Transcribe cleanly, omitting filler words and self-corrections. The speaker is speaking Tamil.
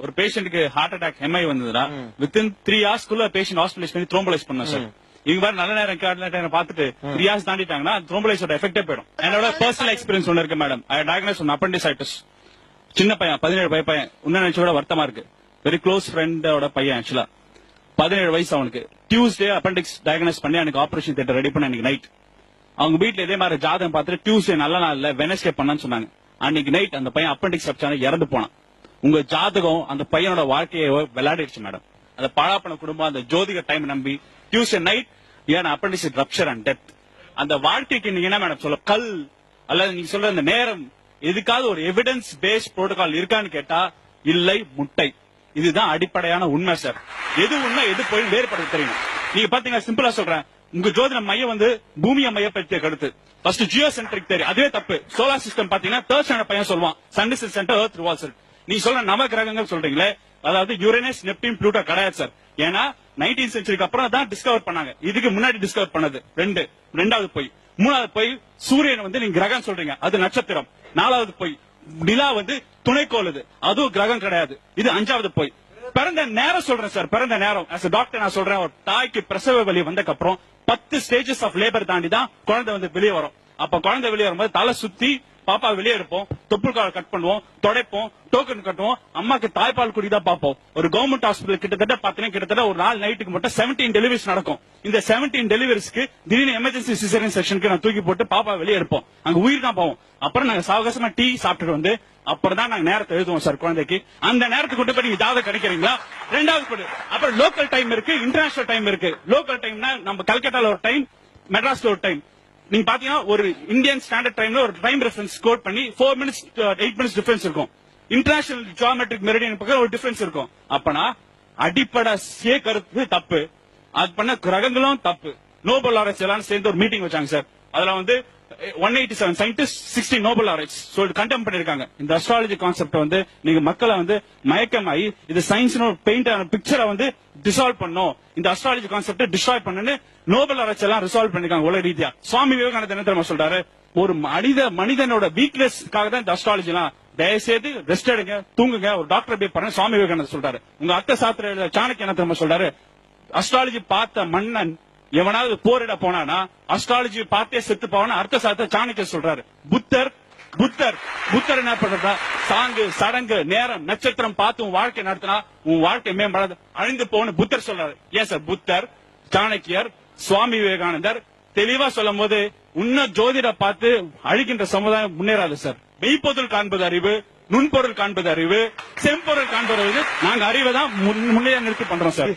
ஒரு பேஷண்ட்க்கு ஹார்ட் அட்டாக் எம்ஐ வந்ததுன்னா வித்தின் 3 ஹவர்ஸ்க்குள்ள பேஷண்ட் ஹாஸ்பிடலைஸ் பண்ணி த்ரோம்பலைஸ் பண்ணோம் சார். இவங்க வேற நல்ல நேரம் பார்த்துட்டு 3 ஹவர்ஸ் தாண்டிட்டாங்கன்னா த்ரோம்பலைஸோட எஃபெக்டே போயிடும். என்னோட பர்சனல் எக்ஸ்பீரியன்ஸ் ஒன்னு இருக்கு மேடம். ஐ டயக்னோஸ் ஒன் அப்பெண்டிசைட்டிஸ். சின்ன பையன் 17 பையன் இன்னும் நினைச்ச விட வருத்தமா இருக்கு. வெரி க்ளோஸ் ஃப்ரெண்டோட பையன் ஆக்சுவலா 17 வயசு அவனுக்கு. டியூஸ்டே அப்பெண்டிக்ஸ் டயக்னோஸ் பண்ணி எனக்கு ஆபரேஷன் தியேட்டர் ரெடி பண்ண அன்னைக்கு நைட். அவங்க வீட்டுல இதே மாதிரி ஜாதகம் பார்த்துட்டு டியூஸ்டே நல்ல நாள்ல வெனஸ்டே பண்ணான்னு சொன்னாங்க. அன்னைக்கு நைட் அந்த பையன் அப்பெண்டிக்ஸ் அப்சான இறந்து போனான். உங்க ஜாதகம் அந்த பையனோட வாழ்க்கையை விளையாடிடுச்சு மேடம். அந்த பழாப்பண குடும்பம் அந்த ஜோதிக டைம் நம்பி டியூஸ்டே நைட் ஏன் அப்பெண்டிக்ஸ் ரப்சர் அண்ட் டெத். அந்த வாழ்க்கைக்கு நீங்க என்ன மேடம் சொல்ல கல் அல்லது நீங்க சொல்ற அந்த நேரம் எதுக்காவது ஒரு எவிடன்ஸ் பேஸ்ட் புரோட்டோகால் இருக்கான்னு கேட்டா இல்லை முட்டை. இதுதான் அடிப்படையான உண்மை சார். எது உண்மை எது போய் வேறுபடுத்த தெரியும். நீங்க பாத்தீங்கன்னா சிம்பிளா சொல்றேன். உங்க ஜோதிட மையம் வந்து பூமியை மையப்படுத்திய கருத்து. ஃபர்ஸ்ட் ஜியோ சென்ட்ரிக் தேரி அதுவே தப்பு. சோலார் சிஸ்டம் பாத்தீங்கன்னா தேர்ட் ஸ்டாண்டர்ட் பையன் சொல்லுவான் sun is center earth revolves. நீ சொல்ற நவ கிரகங்கள் சொல்றீங்களே அதாவது யுரேனஸ் நெப்டியூன் ப்ளூட்டோ கிடையாது சார். ஏன்னா 19th செஞ்சுரிக்கு அப்புறம் தான் டிஸ்கவர் பண்ணாங்க. இதுக்கு முன்னாடி டிஸ்கவர் பண்ணது ரெண்டாவது போய். மூணாவது போய் சூரியன் வந்து நீங்க கிரகம் சொல்றீங்க அது நட்சத்திரம். நாலாவது போய் நிலா வந்து துணைக்கோள் அதுவும் கிரகம் கிடையாது. இது அஞ்சாவது போய். பிறந்த நேரம் சொல்றேன் சார். பிறந்த நேரம் as a டாக்டர் நான் சொல்றேன். ஒரு தாய்க்கு பிரசவ வலி வந்ததுக்கு அப்புறம் 10 ஸ்டேஜஸ் ஆஃப் லேபர் தாண்டி தான் குழந்தை வந்து வெளியே வரும். அப்ப குழந்தை வெளியே வரும்போது தலை சுத்தி பாப்பா வெளியே எடுப்போம், தொப்புள் கால் கட் பண்ணுவோம், தொடைப்போம், டோக்கன் கட்டுவோம், அம்மாக்கு தாய்ப்பால் குடிதான் பார்ப்போம். ஒரு கவர்மெண்ட் ஹாஸ்பிட்டல் கிட்டத்தட்ட ஒரு நாள் நைட்டுக்கு மட்டும் 17 டெலிவரிஸ் நடக்கும். இந்த 17 டெலிவரிஸ்க்கு திடீர்னு எமர்ஜென்சி சிசேரியன் செக்ஷனுக்கு நான் தூக்கி போட்டு பாப்பா வெளியே எடுப்போம். அங்க உயிர் தான் போவோம். அப்புறம் நாங்க சாவகாசமா டீ சாப்பிட்டு வந்து அப்புறம் தான் நாங்க நேரத்தை எழுதுவோம் சார் குழந்தைக்கு. அந்த நேரத்துக்கு கொண்டு போய் நீங்க ஜாதகம் கிடைக்கிறீங்களா? ரெண்டாவது அப்புறம் லோக்கல் டைம் இருக்கு, இன்டர்நேஷனல் டைம் இருக்கு. லோக்கல் டைம்னா நம்ம கல்கட்டால ஒரு டைம், மெட்ராஸ்ல ஒரு டைம். நீங்க பாத்தீங்கன்னா ஒரு இந்தியன் ஸ்டாண்டர்ட் டைம்ல ஒரு டைம் ரெஃபரன்ஸ் கோட் பண்ணி 4 minutes 8 minutes டிஃபரன்ஸ் இருக்கும். இன்டர்நேஷனல் ஜியோமெட்ரிக் மெரிடியன் பக்கம் ஒரு டிஃபரன்ஸ் இருக்கும். அப்பனா அடிப்படை கருத்து தப்பு. அது பண்ண கிரகங்களும் தப்பு. நோபல் ஆராய்ச்சி எல்லாம் சேர்ந்து ஒரு மீட்டிங் வச்சாங்க சார். அதுல வந்து 187 சயின்டிஸ்ட் 60 நோபல் ஆராய்ச்சி கண்டெம் பண்ணிருக்காங்க. இந்த அஸ்ட்ராலஜி கான்செப்ட் வந்து நீங்க மக்களை வந்து மயக்கமாயி இது சயின்ஸ் பெயிண்ட் ஆன பிக்சரை வந்து டிசால்வ் பண்ணும், இந்த அஸ்ட்ராலஜி கான்செப்ட் டிஸ்ட்ராய் பண்ணுன்னு நோபல் ஆராய்ச்சி எல்லாம் ரிசால்வ் பண்ணிருக்காங்க உலக ரீதியா. சுவாமி விவேகானந்தர் என்ன தெரியுமா சொல்றாரு? ஒரு மனிதனோட வீக்னஸ்க்காக தான் இந்த அஸ்ட்ராலஜி எல்லாம். தயவுசெய்து ரெஸ்ட் எடுங்க, தூங்குங்க, ஒரு டாக்டர் போய் பாருங்க. சுவாமி விவேகானந்தர் சொல்றாரு. உங்க அர்த்த சாஸ்திர சாணக்கிய என்ன தெரியுமா சொல்றாரு? அஸ்ட்ராலஜி பார்த்த மன்னன் எவனாவது போரிட போனானா அஸ்ட்ராலஜி பார்த்தே செத்து போவான அர்த்த சாஸ்திர சாணக்கியர் சொல்றாரு. புத்தர் என்ன பண்றா? சாங்கு சடங்கு நேரம் நட்சத்திரம் பார்த்து உன் வாழ்க்கை நடத்தினா உன் வாழ்க்கை மேம்படாது, அழிந்து போன புத்தர் சொல்றாரு. ஏன் சார் புத்தர், சாணக்கியர், சுவாமி விவேகானந்தர் தெளிவா சொல்லும் போது இன்னும் ஜோதிட பார்த்து அழிக்கின்ற சமுதாயம் முன்னேறாது சார். மெய்ப்பொருள் காண்பது அறிவு, நுண்பொருள் காண்பது அறிவு, செம்பொருள் காண்பது அறிவு. நாங்க அறிவை தான் முன்னேற நிறுத்தி பண்றோம் சார்.